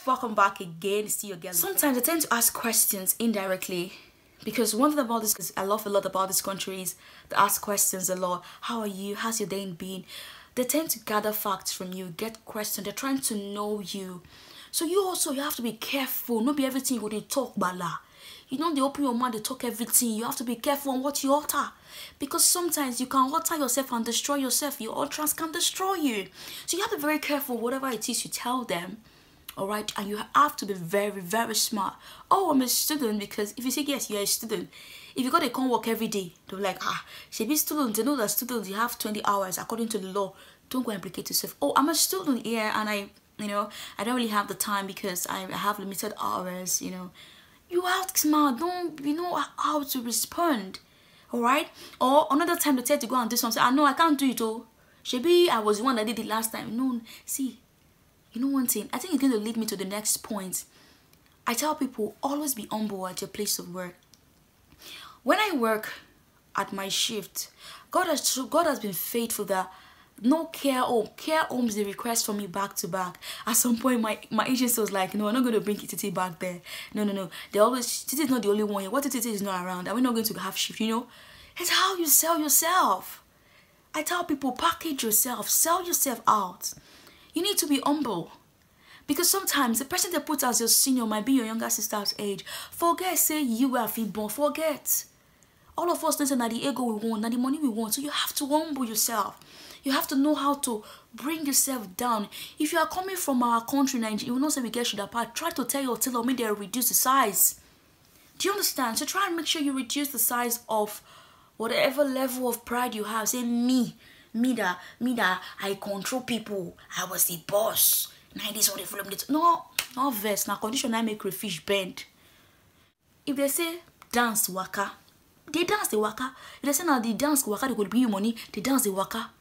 Welcome back again. See you again. Sometimes I tend to ask questions indirectly because one thing about this is I love a lot about this country is they ask questions a lot. How are you? How's your day been? They tend to gather facts from you, get questions. They're trying to know you. So you have to be careful. Not be everything you go to talk bala. You know, they open your mouth, they talk everything. You have to be careful on what you utter. Because sometimes you can utter yourself and destroy yourself. Your utterance can destroy you. So you have to be very careful whatever it is you tell them. Alright, and you have to be very, very smart. Oh, I'm a student, because if you say yes, you're a student. If you got to come work every day, they're like, she be student, they know that students, you have 20 hours according to the law. Don't go implicate yourself. Oh, I'm a student here, and I don't really have the time because I have limited hours, You act smart, don't, how to respond. Alright? Or another time they tell you to go and do something. I know I can't do it, oh. Shebi, I was the one that did it last time. No, see. You know one thing, I think it's going to lead me to the next point. I tell people, always be humble at your place of work. When I work at my shift, God has been faithful that no care homes they request from me back to back. At some point, my agency was like, no, I'm not going to bring Titi back there. No. They always, Titi is not the only one here. What if Titi is not around? Are we not going to have shift, It's how you sell yourself. I tell people, package yourself, sell yourself out. You need to be humble. Because sometimes the person they put as your senior might be your younger sister's age. Forget, say you are born. Forget. All of us know that the ego we want, not the money we want. So you have to humble yourself. You have to know how to bring yourself down. If you are coming from our country, Nigeria, you will not say we get should apart. Try to tell your tailor, maybe they'll reduce the size. Do you understand? So try and make sure you reduce the size of whatever level of pride you have. Say me that I control people. I was the boss. Now this one they follow me. No verse. Now condition I make crayfish bend. If they say dance waka, they dance the waka. If they say now the dance waka they could bring you money, they dance the waka.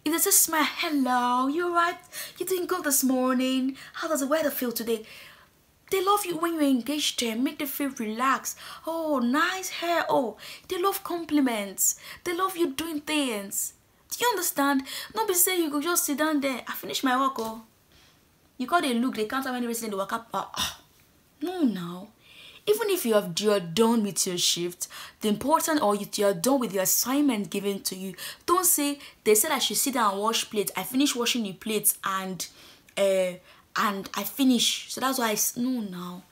If they say smile, hello, you right? You doing good this morning? How does the weather feel today? They love you when you engage them, make them feel relaxed. Oh, nice hair. Oh, they love compliments. They love you doing things. Do you understand? Don't be saying you could just sit down there. I finish my work, oh. You got a look, they can't have any reason to work up. No, now. Even if you're done with your shift, the important or you're done with the assignment given to you, don't say, they said I should sit down and wash plates. I finish washing the plates and I finish. So that's why no, now.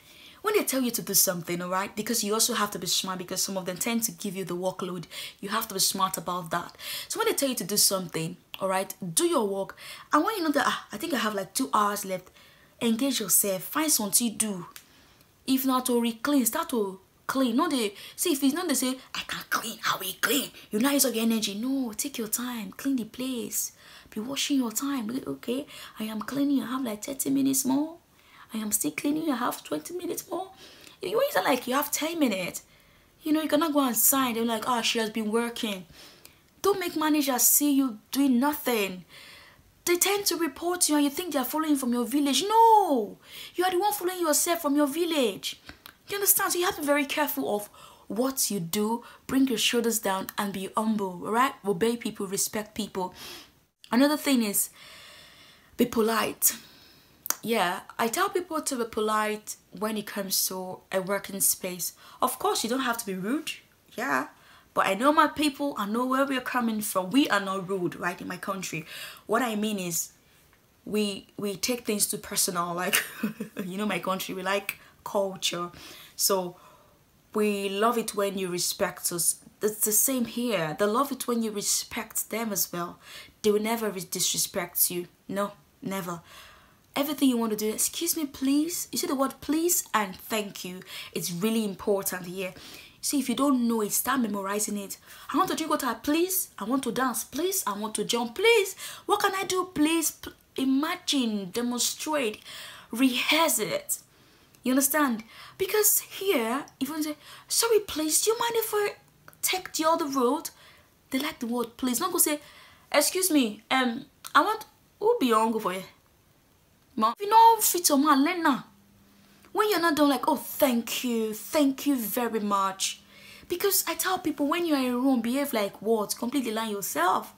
When they tell you to do something, alright, because you also have to be smart because some of them tend to give you the workload. You have to be smart about that. So when they tell you to do something, alright, do your work. And when you know that, I think I have like 2 hours left, engage yourself. Find something to do. If not to reclean, start to clean. Not they see if it's not they say, I can't clean, I will clean. You know, use of your energy. No, take your time, clean the place. Be washing your time. Okay, I am cleaning, I have like 30 minutes more. I am still cleaning, I have 20 minutes more. You know, like you have 10 minutes. You cannot go and sign. They're like, she has been working. Don't make managers see you doing nothing. They tend to report you and you think they're following from your village. No! You are the one following yourself from your village. You understand? So you have to be very careful of what you do. Bring your shoulders down and be humble, alright? Obey people, respect people. Another thing is, be polite. Yeah, I tell people to be polite when it comes to a working space. Of course, you don't have to be rude. Yeah. But I know my people, I know where we're coming from. We are not rude, right, in my country. What I mean is, we take things too personal. Like, my country, we like culture. So, we love it when you respect us. It's the same here. They love it when you respect them as well. They will never disrespect you. No, never. Everything you want to do, excuse me, please. You see the word please and thank you. It's really important here. See, if you don't know it, start memorizing it. I want to drink water, please. I want to dance, please. I want to jump, please. What can I do, please? Imagine, demonstrate, rehearse it. You understand? Because here, if you say, sorry, please, do you mind if I take the other road? They like the word please. Not go say, excuse me, I want, who be hungry for you? If you know fit your man, learn now. When you're not done, like, oh, thank you very much. Because I tell people, when you're in a room, behave like what? Completely lie yourself.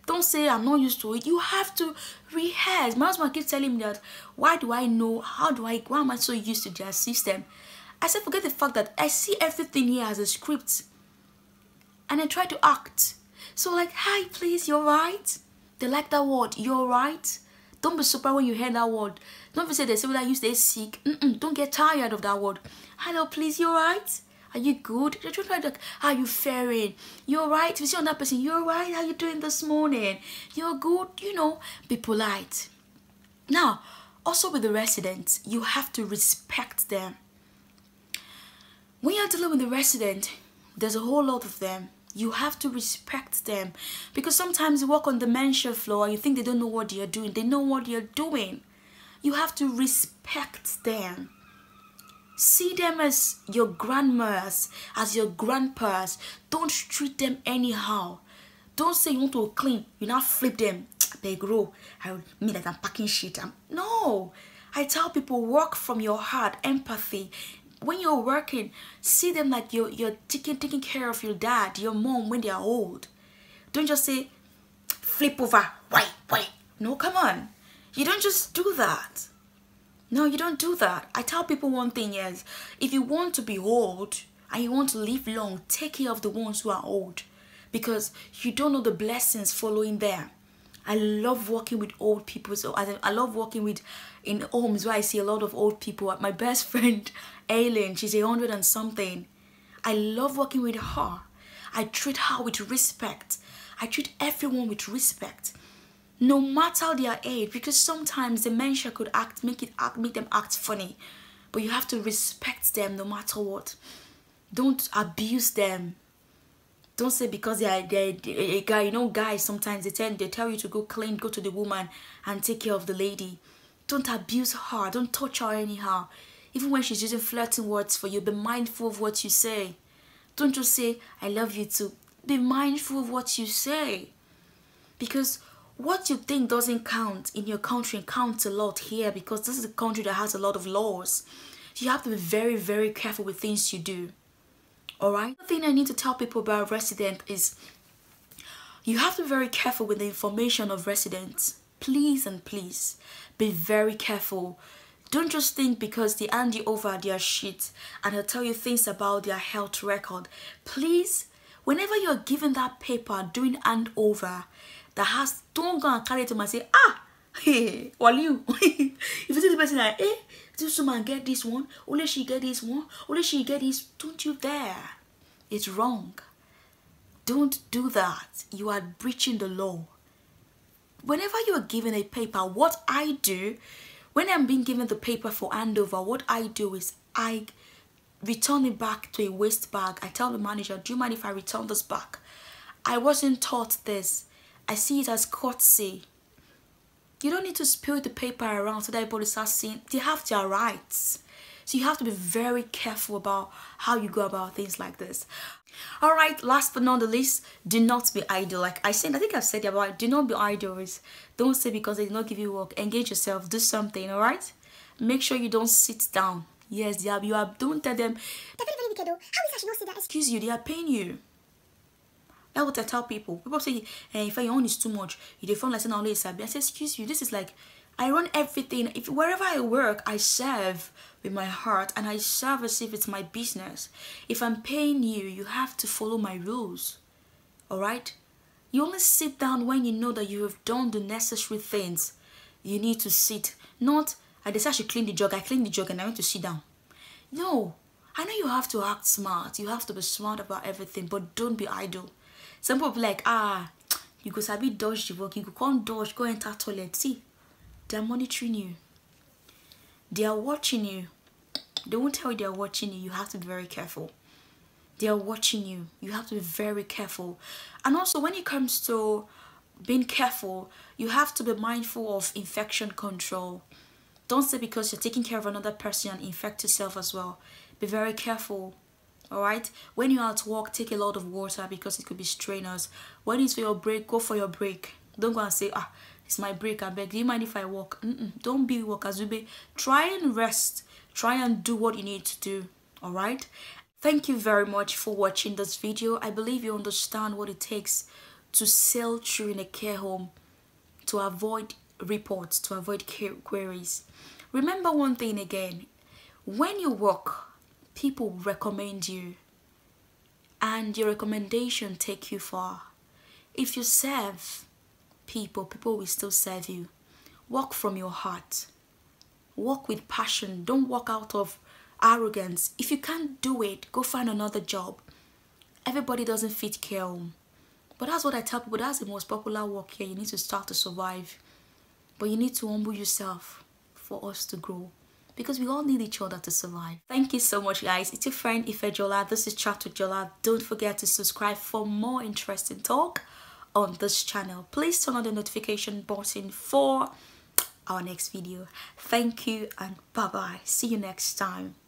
Don't say I'm not used to it. You have to rehearse. My husband keeps telling me that, why do I know? Why am I so used to their system? I said, forget the fact that I see everything here as a script. And I try to act. So like, hi, please, you're right. They like that word, you're right. Don't be surprised when you hear that word. Don't be say they say when I use they sick. Don't get tired of that word. Hello, please, you're right. Are you good? They're trying to like, how are you faring? You're right. If you see on that person, you're right. How you doing this morning? You're good. You know, be polite. Now, also with the residents, you have to respect them. When you're dealing with the resident, there's a whole lot of them. You have to respect them, because sometimes you walk on the dementia floor and you think they don't know what you're doing. They know what you're doing. You have to respect them. See them as your grandmas, as your grandpas. Don't treat them anyhow. Don't say you want to clean, you now flip them. They grow. I mean like I'm packing shit. No. I tell people, work from your heart, empathy. When you're working, see them like you're taking care of your dad, your mom when they are old. Don't just say, flip over. Why? No, come on. You don't just do that. No, you don't do that. I tell people one thing is, if you want to be old and you want to live long, take care of the ones who are old, because you don't know the blessings following them. I love working with old people. So I love working in homes where I see a lot of old people. My best friend, Aileen, she's 100 and something. I love working with her. I treat her with respect. I treat everyone with respect, no matter their age, because sometimes dementia could make them act funny, but you have to respect them no matter what. Don't abuse them. Don't say because they're a guy. You know, guys sometimes they tell you to go clean, go to the woman and take care of the lady. Don't abuse her. Don't touch her anyhow. Even when she's using flirting words for you, be mindful of what you say. Don't just say I love you too. Be mindful of what you say, because what you think doesn't count in your country counts a lot here, because this is a country that has a lot of laws. So you have to be very, very careful with things you do. Alright? The thing I need to tell people about resident is you have to be very careful with the information of residents. Please and please be very careful. Don't just think because they hand you over their shit and they'll tell you things about their health record. Please, whenever you're given that paper doing handover, don't go and carry it to and say, hey, you. If you see the person like, hey, this woman get this one, only she get this one, only she get this, don't you dare. It's wrong. Don't do that. You are breaching the law. Whenever you are given a paper, what I do, when I'm being given the paper for handover, what I do is I return it back to a waste bag. I tell the manager, do you mind if I return this back? I wasn't taught this. I see it as courtesy. You don't need to spill the paper around so that everybody starts seeing. They have their rights. So you have to be very careful about how you go about things like this. Alright, last but not the least, do not be idle. Like I think I've said about it, do not be idle. Don't say because they did not give you work. Engage yourself, do something, alright? Make sure you don't sit down. Yes, don't tell them. They're very, very wicked though. How is that she not say that? Excuse you, they are paying you. That's what I tell people. People say, hey, if your own is too much, you define like saying, I say, excuse you, this is like, I run everything. Wherever I work, I serve with my heart and I serve as if it's my business. If I'm paying you, you have to follow my rules. Alright? You only sit down when you know that you have done the necessary things. You need to sit. Not, I decided I should clean the jug. I cleaned the jug and I went to sit down. No. I know you have to act smart. You have to be smart about everything, but don't be idle. Some people be like, you go sabi dodge the work, you go come dodge, go enter toilet. See, they're monitoring you. They are watching you. They won't tell you they're watching you. You have to be very careful. They are watching you. You have to be very careful. And also when it comes to being careful, you have to be mindful of infection control. Don't say because you're taking care of another person and infect yourself as well. Be very careful. Alright, when you're at work, take a lot of water because it could be strainers. When it's for your break, go for your break. Don't go and say, it's my break, I beg. Do you mind if I walk? Don't be Wakazube. Try and rest. Try and do what you need to do. Alright? Thank you very much for watching this video. I believe you understand what it takes to sail through in a care home to avoid reports, to avoid queries. Remember one thing again, when you work, people recommend you and your recommendation take you far. If you serve people, people will still serve you. Work from your heart. Work with passion. Don't work out of arrogance. If you can't do it, go find another job. Everybody doesn't fit care home. But that's what I tell people. That's the most popular work here. You need to start to survive. But you need to humble yourself for us to grow. Because we all need each other to survive. Thank you so much, guys. It's your friend Ifejola. This is Chat with Jola. Don't forget to subscribe for more interesting talk on this channel. Please turn on the notification button for our next video. Thank you and bye-bye. See you next time.